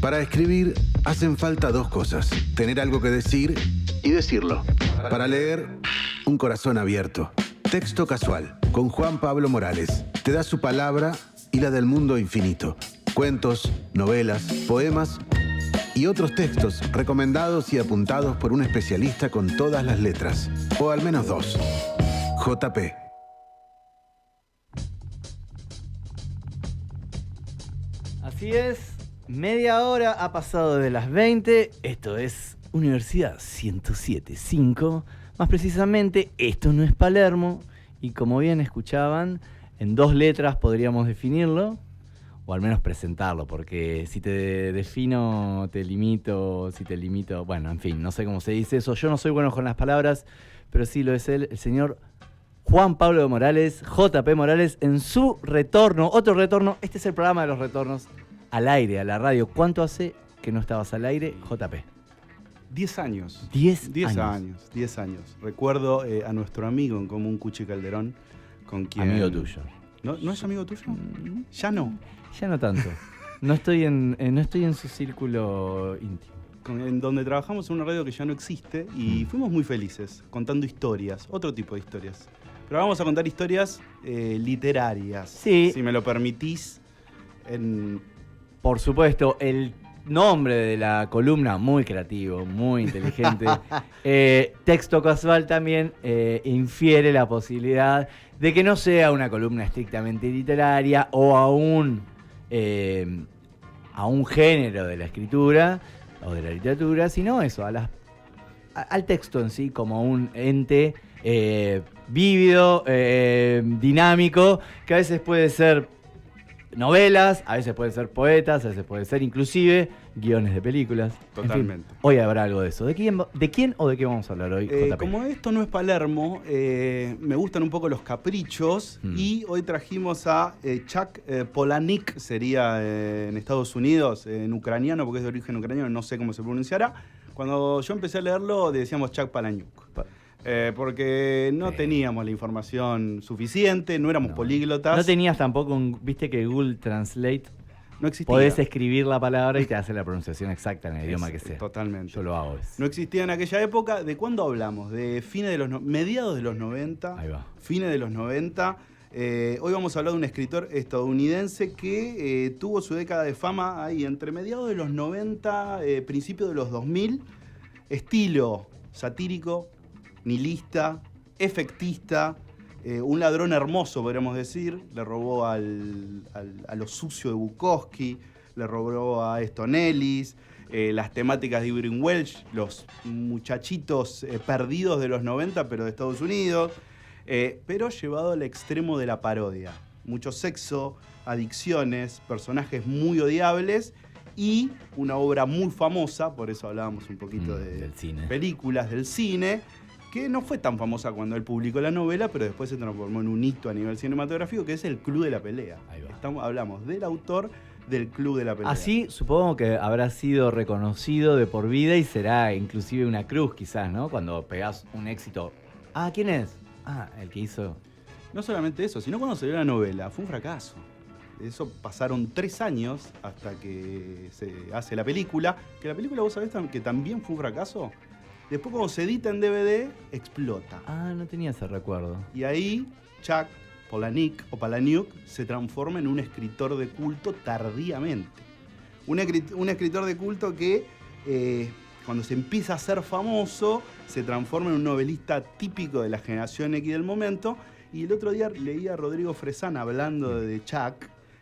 Para escribir hacen falta dos cosas: tener algo que decir y decirlo. Para leer, un corazón abierto. Texto Casual, con Juan Pablo Morales. Te da su palabra y la del mundo infinito. Cuentos, novelas, poemas y otros textos recomendados y apuntados por un especialista con todas las letras. O al menos dos. JP. Así es, media hora ha pasado de las 20. Esto es Universidad 107.5. Más precisamente, esto no es Palermo. Y como bien escuchaban, en dos letras podríamos definirlo, o al menos presentarlo, porque si te defino, te limito, si te limito, bueno, en fin, no sé cómo se dice eso. Yo no soy bueno con las palabras, pero sí lo es él, el señor Juan Pablo Morales, JP Morales, en su retorno, otro retorno. Este es el programa de los retornos al aire, a la radio. ¿Cuánto hace que no estabas al aire, JP? 10 años. 10 años. 10 años. Recuerdo a nuestro amigo en común, Cuchi Calderón, con quien... Amigo tuyo. ¿No es amigo tuyo? Ya no. Ya no tanto. No estoy en su círculo íntimo. En donde trabajamos en una radio que ya no existe y fuimos muy felices contando historias, otro tipo de historias. Pero vamos a contar historias literarias, sí. Si me lo permitís. Por supuesto, el nombre de la columna, muy creativo, muy inteligente. Texto Casual también infiere la posibilidad de que no sea una columna estrictamente literaria o a un género de la escritura o de la literatura, sino eso, al texto en sí como un ente vívido, dinámico, que a veces puede ser novelas, a veces pueden ser poetas, a veces puede ser inclusive guiones de películas. Totalmente. En fin, hoy habrá algo de eso. ¿De quién o de qué vamos a hablar hoy, JP? Como esto no es Palermo, me gustan un poco los caprichos y hoy trajimos a Chuck Palahniuk, sería en Estados Unidos, en ucraniano, porque es de origen ucraniano, no sé cómo se pronunciará. Cuando yo empecé a leerlo decíamos Chuck Palahniuk. Porque no teníamos la información suficiente, no éramos políglotas. No tenías tampoco, viste que Google Translate no existía. Podés escribir la palabra y te hace la pronunciación exacta en el idioma que sea. Totalmente. Yo lo hago. No existía en aquella época. ¿De cuándo hablamos? De mediados de los 90. Ahí va. Fines de los 90. Hoy vamos a hablar de un escritor estadounidense que tuvo su década de fama ahí entre mediados de los 90, principios de los 2000. Estilo satírico, nihilista, efectista, un ladrón hermoso, podríamos decir. Le robó a lo sucio de Bukowski, le robó a Easton Ellis, las temáticas de Irving Welsh, los muchachitos perdidos de los 90, pero de Estados Unidos, pero llevado al extremo de la parodia. Mucho sexo, adicciones, personajes muy odiables y una obra muy famosa, por eso hablábamos un poquito del cine. Películas del cine, que no fue tan famosa cuando él publicó la novela, pero después se transformó en un hito a nivel cinematográfico, que es El Club de la Pelea. Ahí va. Hablamos del autor del Club de la Pelea. Así supongo que habrá sido reconocido de por vida y será inclusive una cruz quizás, ¿no? Cuando pegás un éxito. Ah, ¿quién es? Ah, el que hizo... No solamente eso, sino cuando salió la novela, fue un fracaso. Eso pasaron 3 años hasta que se hace la película, que la película, vos sabés que también fue un fracaso. Después cuando se edita en DVD, explota. Ah, no tenía ese recuerdo. Y ahí Chuck Palahniuk se transforma en un escritor de culto tardíamente. Un escritor de culto que cuando se empieza a hacer famoso, se transforma en un novelista típico de la generación X del momento. Y el otro día leía a Rodrigo Fresán hablando de Chuck,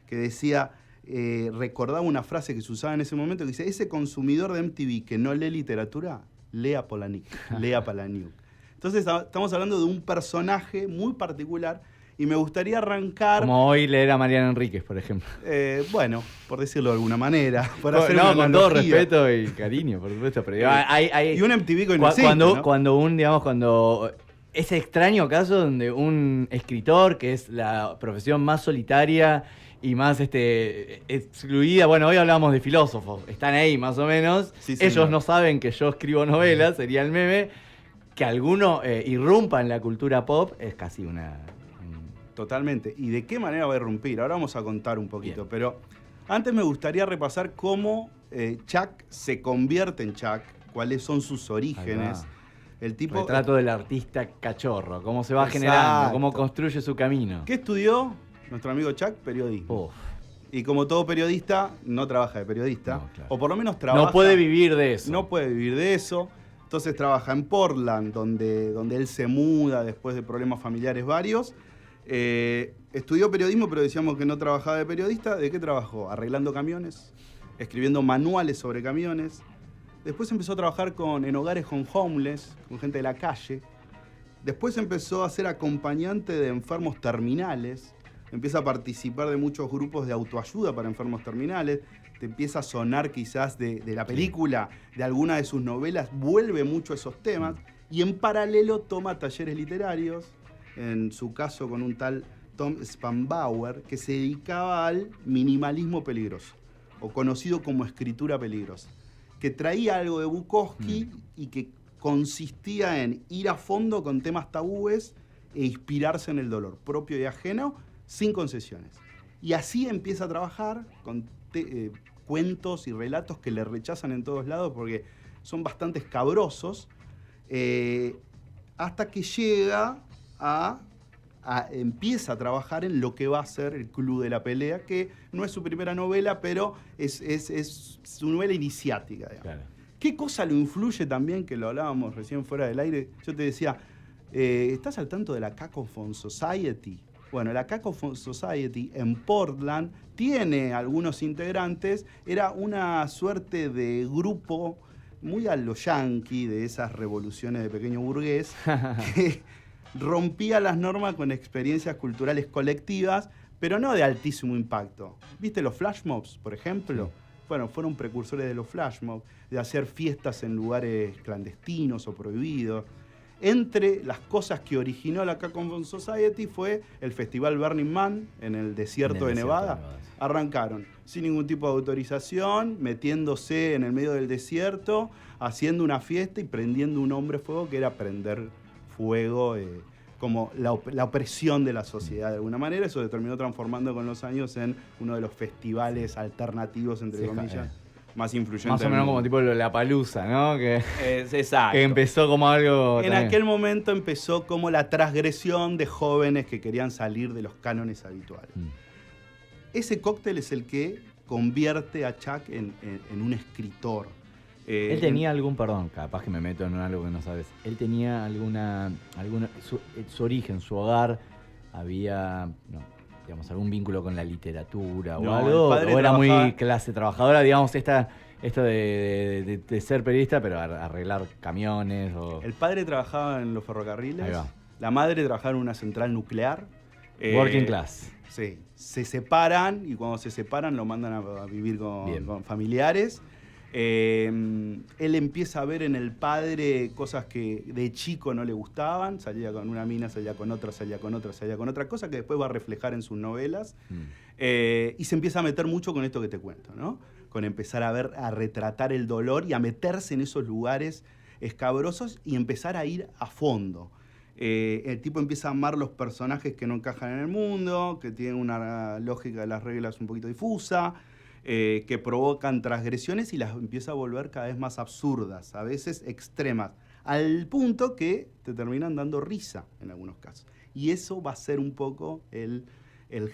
que decía, recordaba una frase que se usaba en ese momento, que dice: ese consumidor de MTV que no lee literatura, lea Palahniuk. Entonces estamos hablando de un personaje muy particular y me gustaría arrancar... Como hoy leer a Mariana Enríquez, por ejemplo. Bueno, por decirlo de alguna manera. Por hacer una con todo respeto y cariño, por supuesto. Pero y un MTV con existe, cuando ese extraño caso donde un escritor, que es la profesión más solitaria y más excluida, bueno, hoy hablamos de filósofos, están ahí más o menos, sí, ellos no saben que yo escribo novelas, sería el meme, que alguno irrumpa en la cultura pop, es casi una... Totalmente. ¿Y de qué manera va a irrumpir? Ahora vamos a contar un poquito, bien. Pero Antes me gustaría repasar cómo Chuck se convierte en Chuck, cuáles son sus orígenes. El tipo, retrato del artista cachorro, cómo se va Exacto. generando, cómo construye su camino. ¿Qué estudió nuestro amigo Chuck? Periodismo. Uf. Y como todo periodista, no trabaja de periodista. No, claro. O por lo menos trabaja... No puede vivir de eso. No puede vivir de eso. Entonces trabaja en Portland, donde él se muda después de problemas familiares varios. Estudió periodismo, pero decíamos que no trabajaba de periodista. ¿De qué trabajó? Arreglando camiones, escribiendo manuales sobre camiones. Después empezó a trabajar en hogares con homeless, con gente de la calle. Después empezó a ser acompañante de enfermos terminales. Empieza a participar de muchos grupos de autoayuda para enfermos terminales. Te empieza a sonar quizás de la película, de alguna de sus novelas, vuelve mucho a esos temas. Y en paralelo toma talleres literarios, en su caso con un tal Tom Spanbauer, que se dedicaba al minimalismo peligroso, o conocido como escritura peligrosa, que traía algo de Bukowski y que consistía en ir a fondo con temas tabúes e inspirarse en el dolor propio y ajeno, sin concesiones. Y así empieza a trabajar con cuentos y relatos que le rechazan en todos lados porque son bastante escabrosos, hasta que llega empieza a trabajar en lo que va a ser El Club de la Pelea, que no es su primera novela, pero es su novela iniciática, digamos. Claro. ¿Qué cosa lo influye también, que lo hablábamos recién fuera del aire? Yo te decía, ¿estás al tanto de la Cacophone Society? Bueno, la Cacophone Society en Portland tiene algunos integrantes, era una suerte de grupo muy a lo yankee, de esas revoluciones de pequeño burgués, que rompía las normas con experiencias culturales colectivas, pero no de altísimo impacto. ¿Viste los flash mobs, por ejemplo? Sí. Bueno, fueron precursores de los flash mobs, de hacer fiestas en lugares clandestinos o prohibidos. Entre las cosas que originó la Cacophone Society fue el festival Burning Man en el desierto de Nevada. Arrancaron sin ningún tipo de autorización, metiéndose en el medio del desierto, haciendo una fiesta y prendiendo un hombre fuego, que era prender fuego, como la opresión de la sociedad de alguna manera. Eso se terminó transformando con los años en uno de los festivales alternativos, entre comillas, más influyentes. Más o menos como tipo Lollapalooza, ¿no? Exacto. Que empezó como algo... En aquel momento empezó como la transgresión de jóvenes que querían salir de los cánones habituales. Ese cóctel es el que convierte a Chuck en un escritor. Él tenía perdón, capaz que me meto en algo que no sabes. Él tenía su origen, su hogar, había, digamos, algún vínculo con la literatura o algo, o era muy clase trabajadora, digamos, esto de ser periodista, pero arreglar camiones. El padre trabajaba en los ferrocarriles, la madre trabajaba en una central nuclear. Working class. Sí, se separan y cuando se separan lo mandan a vivir con familiares. Él empieza a ver en el padre cosas que de chico no le gustaban, salía con una mina, salía con otra, salía con otra cosa que después va a reflejar en sus novelas. Y se empieza a meter mucho con esto que te cuento, ¿no? Con empezar a retratar el dolor y a meterse en esos lugares escabrosos y empezar a ir a fondo. El tipo empieza a amar los personajes que no encajan en el mundo, que tienen una lógica de las reglas un poquito difusa, que provocan transgresiones y las empieza a volver cada vez más absurdas, a veces extremas, al punto que te terminan dando risa en algunos casos. Y eso va a ser un poco el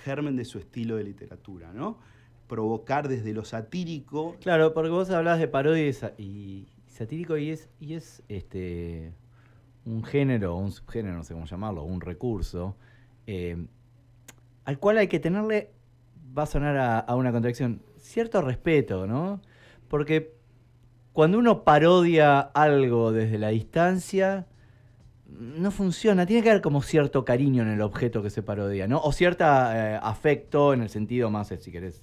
germen de su estilo de literatura, ¿no? Provocar desde lo satírico. Claro, porque vos hablás de parodia y satírico y es un género, un subgénero, no sé cómo llamarlo, un recurso, al cual hay que tenerle, va a sonar a una contradicción, cierto respeto, ¿no? Porque cuando uno parodia algo desde la distancia, no funciona. Tiene que haber como cierto cariño en el objeto que se parodia, ¿no? O cierto afecto en el sentido más, si querés,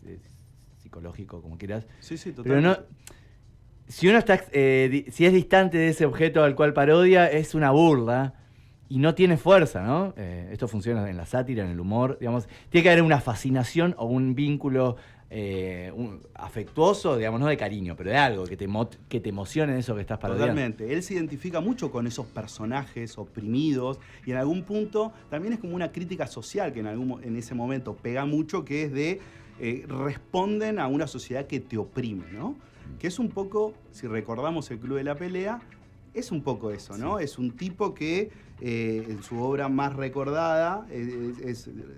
psicológico, como quieras. Sí, totalmente. Pero no, si uno está, si es distante de ese objeto al cual parodia, es una burla y no tiene fuerza, ¿no? Esto funciona en la sátira, en el humor, digamos. Tiene que haber una fascinación o un vínculo afectuoso, digamos, no de cariño, pero de algo que te emocione eso que estás parodiando. Totalmente. Él se identifica mucho con esos personajes oprimidos y en algún punto también es como una crítica social que en ese momento pega mucho, que es de responden a una sociedad que te oprime, ¿no? Que es un poco, si recordamos el Club de la Pelea, es un poco eso, ¿no? Sí. Es un tipo que en su obra más recordada,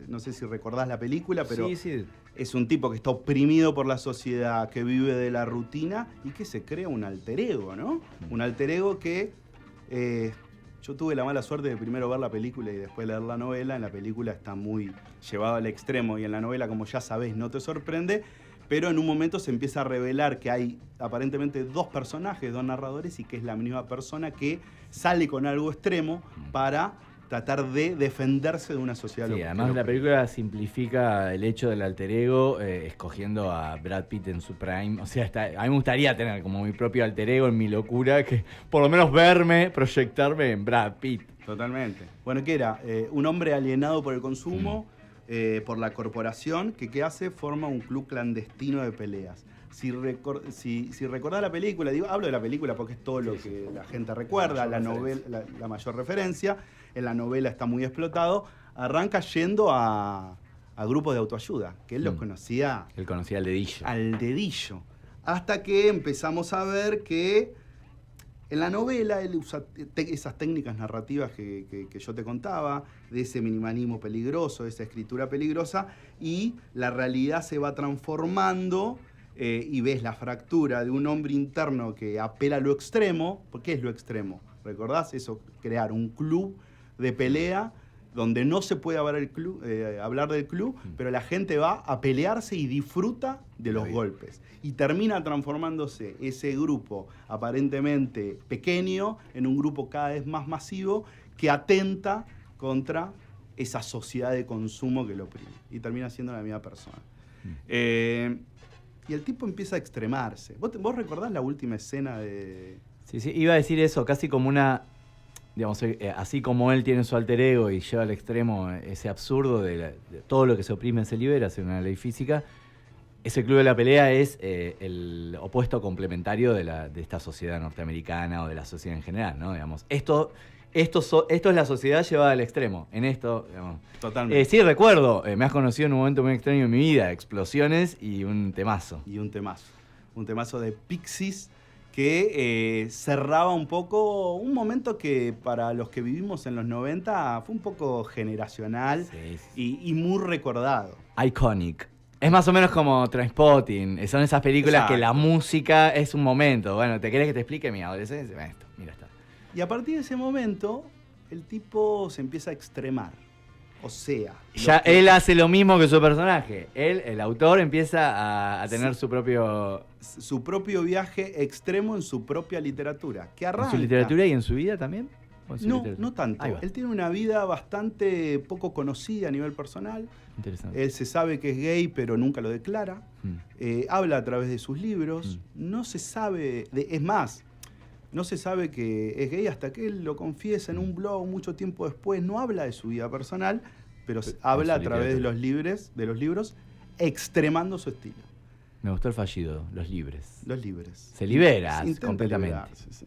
no sé si recordás la película, pero sí. Es un tipo que está oprimido por la sociedad, que vive de la rutina y que se crea un alter ego, ¿no? Un alter ego que yo tuve la mala suerte de primero ver la película y después leer la novela. En la película está muy llevado al extremo y en la novela, como ya sabés, no te sorprende. Pero en un momento se empieza a revelar que hay aparentemente dos personajes, dos narradores, y que es la misma persona que sale con algo extremo para tratar de defenderse de una sociedad. Sí, además la película simplifica el hecho del alter ego escogiendo a Brad Pitt en su prime. O sea, a mí me gustaría tener como mi propio alter ego en mi locura, que por lo menos proyectarme en Brad Pitt. Totalmente. Bueno, ¿qué era? Un hombre alienado por el consumo, por la corporación, que ¿qué hace? Forma un club clandestino de peleas. Si recordás la película, hablo de la película porque es todo lo que la gente recuerda, la mayor referencia. En la novela está muy explotado. Arranca yendo a grupos de autoayuda, que él los conocía. Él conocía al dedillo. Al dedillo. Hasta que empezamos a ver que en la novela él usa esas técnicas narrativas que yo te contaba, de ese minimalismo peligroso, de esa escritura peligrosa, y la realidad se va transformando y ves la fractura de un hombre interno que apela a lo extremo. ¿Por qué es lo extremo? ¿Recordás eso? Crear un club de pelea donde no se puede hablar del club, pero la gente va a pelearse y disfruta de los golpes. Y termina transformándose ese grupo aparentemente pequeño en un grupo cada vez más masivo que atenta contra esa sociedad de consumo que lo oprime. Y termina siendo la misma persona. Y el tipo empieza a extremarse. ¿Vos recordás la última escena de...? Sí, iba a decir eso, casi como una... Digamos, así como él tiene su alter ego y lleva al extremo ese absurdo de todo lo que se oprime se libera, según una ley física, ese club de la pelea es el opuesto complementario de esta sociedad norteamericana o de la sociedad en general, ¿no? Digamos, esto es la sociedad llevada al extremo. En esto, digamos. Totalmente. Sí, recuerdo, me has conocido en un momento muy extraño en mi vida, explosiones y un temazo. Un temazo de Pixies, que cerraba un poco un momento que para los que vivimos en los 90 fue un poco generacional y muy recordado. Iconic. Es más o menos como Trainspotting. Son esas películas que la música es un momento. Bueno, ¿te querés que te explique mi adolescencia? Esto, mira, está. Y a partir de ese momento, el tipo se empieza a extremar. O sea... Ya él hace lo mismo que su personaje. Él, el autor, empieza a tener su propio viaje extremo en su propia literatura. Que arranca. ¿En su literatura y en su vida también? No tanto. Él tiene una vida bastante poco conocida a nivel personal. Interesante. Él se sabe que es gay, pero nunca lo declara. Habla a través de sus libros. No se sabe... Es más, no se sabe que es gay hasta que él lo confiesa en un blog mucho tiempo después. No habla de su vida personal, pero habla a través de los libros, extremando su estilo. Me gustó el fallido, los libres. Se libera completamente. Sí.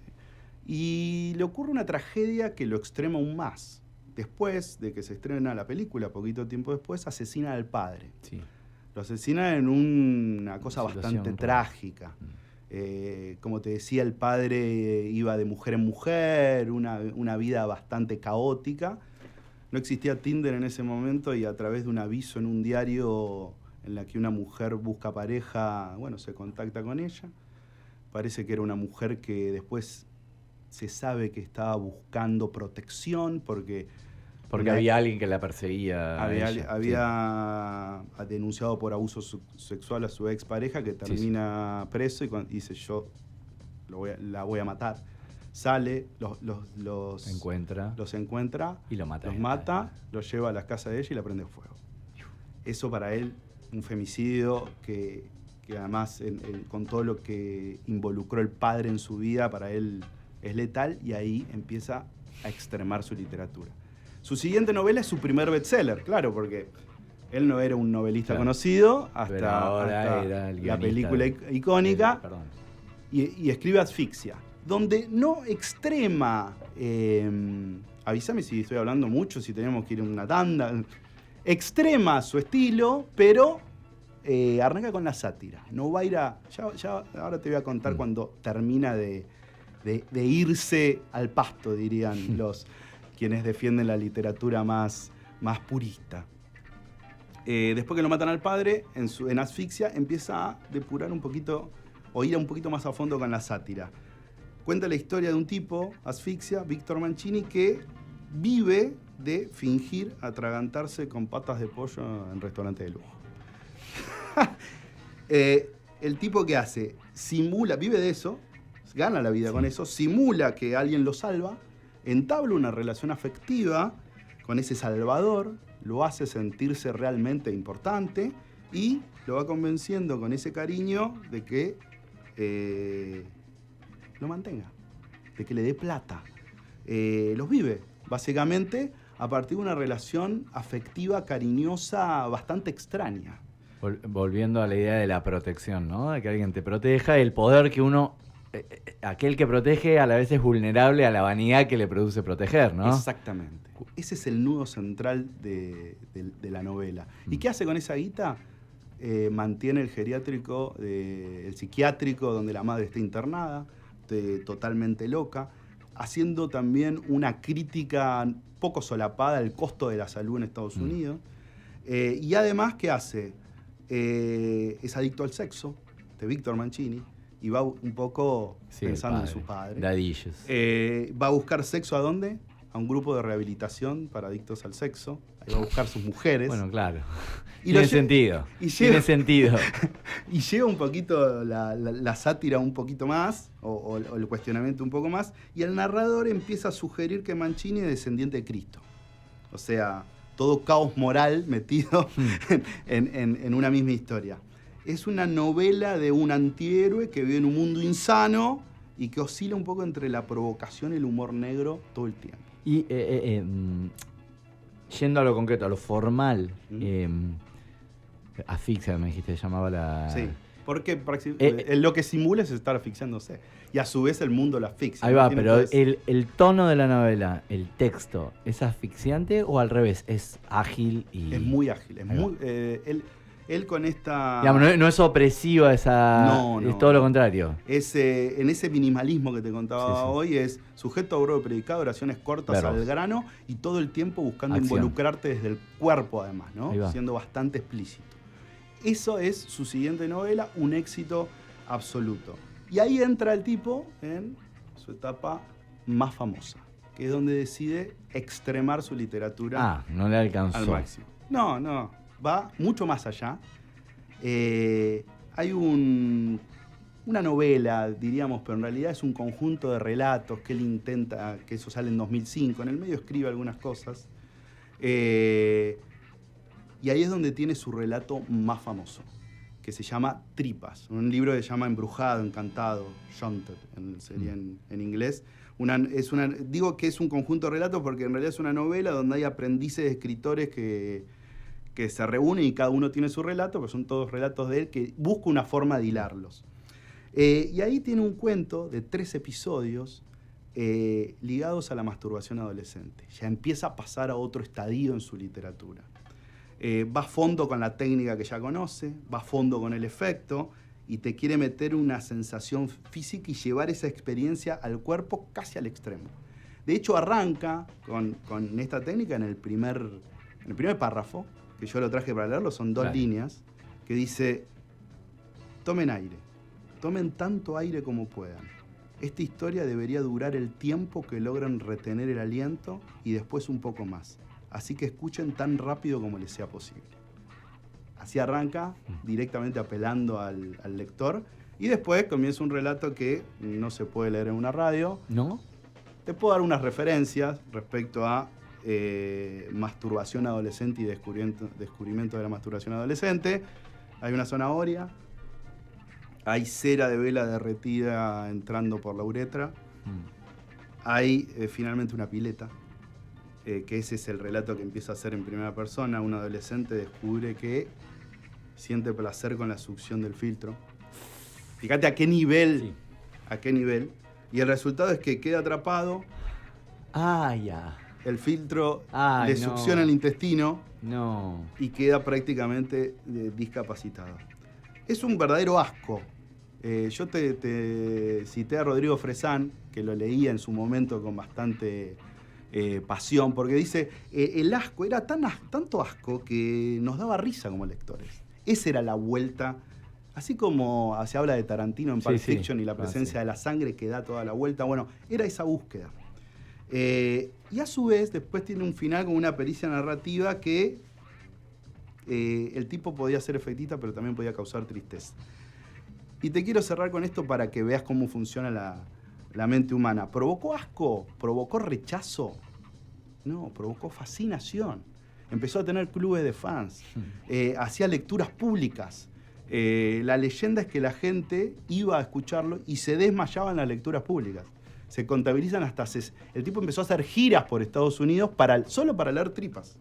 Y le ocurre una tragedia que lo extrema aún más. Después de que se estrena la película, poquito tiempo después, asesina al padre. Sí. Lo asesina en una cosa bastante trágica. Como te decía, el padre iba de mujer en mujer, una vida bastante caótica. No existía Tinder en ese momento y a través de un aviso en un diario en la que una mujer busca pareja, se contacta con ella. Parece que era una mujer que después se sabe que estaba buscando protección porque había alguien que la perseguía. Había denunciado por abuso sexual a su expareja que termina preso y dice yo la voy a matar. Sale, los encuentra y lo mata. Los mata, los lleva a la casa de ella y la prende fuego. Eso para él, un femicidio que además con todo lo que involucró el padre en su vida, para él es letal y ahí empieza a extremar su literatura. Su siguiente novela es su primer bestseller, claro, porque él no era un novelista conocido hasta la película icónica y escribe Asfixia, donde no extrema, avísame si estoy hablando mucho, si tenemos que ir a una tanda, extrema su estilo, pero arranca con la sátira. No va a ir a... ahora te voy a contar cuando termina de irse al pasto, dirían quienes defienden la literatura más purista. Después que lo matan al padre, en Asfixia, empieza a depurar un poquito, o ir un poquito más a fondo con la sátira. Cuenta la historia de un tipo, Asfixia, Víctor Mancini, que vive de fingir atragantarse con patas de pollo en restaurantes de lujo. El tipo que hace, simula, vive de eso, gana la vida con eso, simula que alguien lo salva, entabla una relación afectiva con ese salvador, lo hace sentirse realmente importante y lo va convenciendo con ese cariño de que lo mantenga, de que le dé plata. Los vive, básicamente, a partir de una relación afectiva, cariñosa, bastante extraña. Volviendo a la idea de la protección, ¿no? De que alguien te proteja, el poder que uno... aquel que protege a la vez es vulnerable a la vanidad que le produce proteger, ¿no? Exactamente. Ese es el nudo central de la novela. ¿Y qué hace con esa guita? Mantiene el geriátrico, el psiquiátrico donde la madre está internada, totalmente loca, haciendo también una crítica poco solapada al costo de la salud en Estados Unidos. Y además, ¿qué hace? Es adicto al sexo, de Víctor Mancini, y va un poco pensando en su padre. Dadillos. Va a buscar sexo ¿a dónde? A un grupo de rehabilitación para adictos al sexo. Ahí va a buscar sus mujeres. Bueno, claro. Y tiene sentido. Tiene sentido. Y llega un poquito la sátira un poquito más, o el cuestionamiento un poco más, y el narrador empieza a sugerir que Mancini es descendiente de Cristo. O sea, todo caos moral metido en una misma historia. Es una novela de un antihéroe que vive en un mundo insano y que oscila un poco entre la provocación y el humor negro todo el tiempo. Y yendo a lo concreto, a lo formal, asfixia me dijiste, llamaba la... Sí, porque lo que simula es estar asfixiándose. Y a su vez el mundo la asfixia. Ahí va, pero el tono de la novela, el texto, ¿es asfixiante o al revés? ¿Es ágil? Es muy ágil. Es muy, él con esta... Digamos, no es opresiva esa... No, es todo lo contrario. En ese minimalismo que te contaba hoy es sujeto a verbo predicado, oraciones cortas Verbos. al grano y todo el tiempo buscando Acción. involucrarte desde el cuerpo además, ¿no? Siendo bastante explícito. Eso es su siguiente novela, un éxito absoluto. Y ahí entra el tipo en su etapa más famosa, que es donde decide extremar su literatura no le alcanzó. al máximo. No, va mucho más allá. Hay una novela, diríamos, pero en realidad es un conjunto de relatos que él intenta, que eso sale en 2005, en el medio escribe algunas cosas. Y ahí es donde tiene su relato más famoso, que se llama Tripas, un libro que se llama Embrujado, Encantado, Haunted, sería en inglés. Digo que es un conjunto de relatos porque en realidad es una novela donde hay aprendices de escritores que se reúnen y cada uno tiene su relato, pero son todos relatos de él que busca una forma de hilarlos. Y ahí tiene un cuento de 3 episodios ligados a la masturbación adolescente. Ya empieza a pasar a otro estadio en su literatura. Va a fondo con la técnica que ya conoce, va a fondo con el efecto y te quiere meter una sensación física y llevar esa experiencia al cuerpo casi al extremo. De hecho, arranca con esta técnica en el primer párrafo, que yo lo traje para leerlo, son 2 líneas, que dice: tomen aire, tomen tanto aire como puedan. Esta historia debería durar el tiempo que logran retener el aliento y después un poco más. Así que escuchen tan rápido como les sea posible. Así arranca, directamente apelando al lector, y después comienza un relato que no se puede leer en una radio. ¿No? Te puedo dar unas referencias respecto a masturbación adolescente y descubrimiento de la masturbación adolescente. Hay una zanahoria, hay cera de vela derretida entrando por la uretra, hay finalmente una pileta, que ese es el relato que empieza a hacer en primera persona. Un adolescente descubre que siente placer con la succión del filtro. Fíjate a qué nivel, y el resultado es que queda atrapado. Ya. el filtro Ay, le no. succiona el intestino No. y queda prácticamente discapacitado. Es un verdadero asco. Yo te cité a Rodrigo Fresán, que lo leía en su momento con bastante pasión, porque dice, el asco era tanto asco que nos daba risa como lectores. Esa era la vuelta, así como se habla de Tarantino en Pulp Fiction y la presencia de la sangre que da toda la vuelta. Bueno, era esa búsqueda. Y a su vez, después tiene un final con una pericia narrativa que el tipo podía ser efectista, pero también podía causar tristeza. Y te quiero cerrar con esto para que veas cómo funciona la mente humana. ¿Provocó asco? ¿Provocó rechazo? No, provocó fascinación. Empezó a tener clubes de fans. Hacía lecturas públicas. La leyenda es que la gente iba a escucharlo y se desmayaba en las lecturas públicas. Se contabilizan hasta... El tipo empezó a hacer giras por Estados Unidos solo para leer tripas.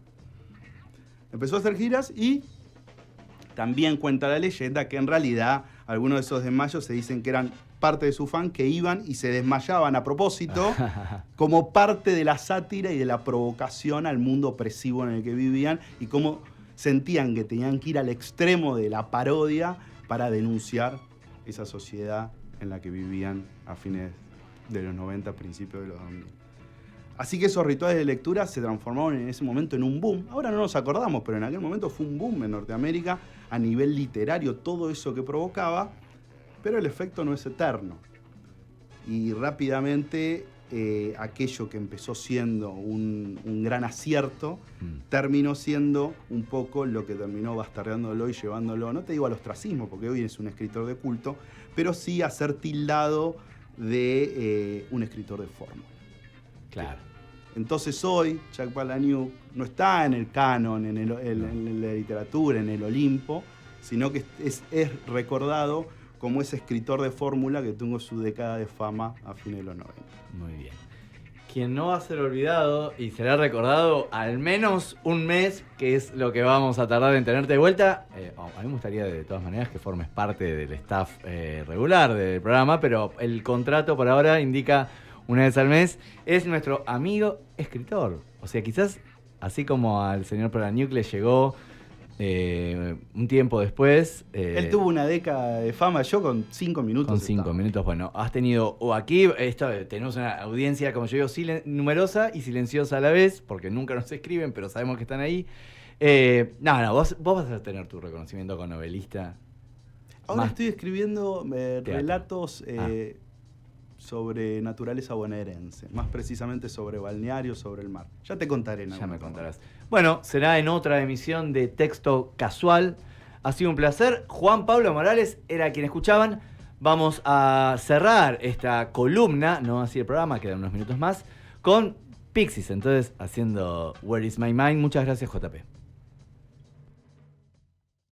Empezó a hacer giras y también cuenta la leyenda que en realidad algunos de esos desmayos se dicen que eran parte de su fan que iban y se desmayaban a propósito como parte de la sátira y de la provocación al mundo opresivo en el que vivían y cómo sentían que tenían que ir al extremo de la parodia para denunciar esa sociedad en la que vivían a fines de los 90, principios de los 2000. Así que esos rituales de lectura se transformaron en ese momento en un boom. Ahora no nos acordamos, pero en aquel momento fue un boom en Norteamérica a nivel literario, todo eso que provocaba, pero el efecto no es eterno. Y rápidamente aquello que empezó siendo un gran acierto, terminó siendo un poco lo que terminó bastardeándolo y llevándolo, no te digo al ostracismo, porque hoy es un escritor de culto, pero sí a ser tildado de un escritor de fórmula. Claro. Entonces hoy Chuck Palahniuk no está en el canon, en la literatura, en el Olimpo, sino que es recordado como ese escritor de fórmula que tuvo su década de fama a fines de los 90. Muy bien. Quien no va a ser olvidado y será recordado al menos un mes, que es lo que vamos a tardar en tenerte de vuelta. A mí me gustaría de todas maneras que formes parte del staff regular del programa, pero el contrato por ahora indica una vez al mes. Es nuestro amigo escritor. O sea, quizás así como al señor Palahniuk le llegó un tiempo después. Él tuvo una década de fama, yo con 5 minutos. Con 5 minutos, bueno, has tenido, o aquí tenemos una audiencia, como yo digo, numerosa y silenciosa a la vez, porque nunca nos escriben, pero sabemos que están ahí. Vos vas a tener tu reconocimiento como novelista. Ahora estoy escribiendo relatos sobre naturaleza bonaerense, más precisamente sobre balnearios, sobre el mar. Ya te contaré. Ya me contarás. Bueno, será en otra emisión de Texto Casual. Ha sido un placer. Juan Pablo Morales era quien escuchaban. Vamos a cerrar esta columna, no así el programa, quedan unos minutos más, con Pixies. Entonces, haciendo Where is my mind. Muchas gracias, JP.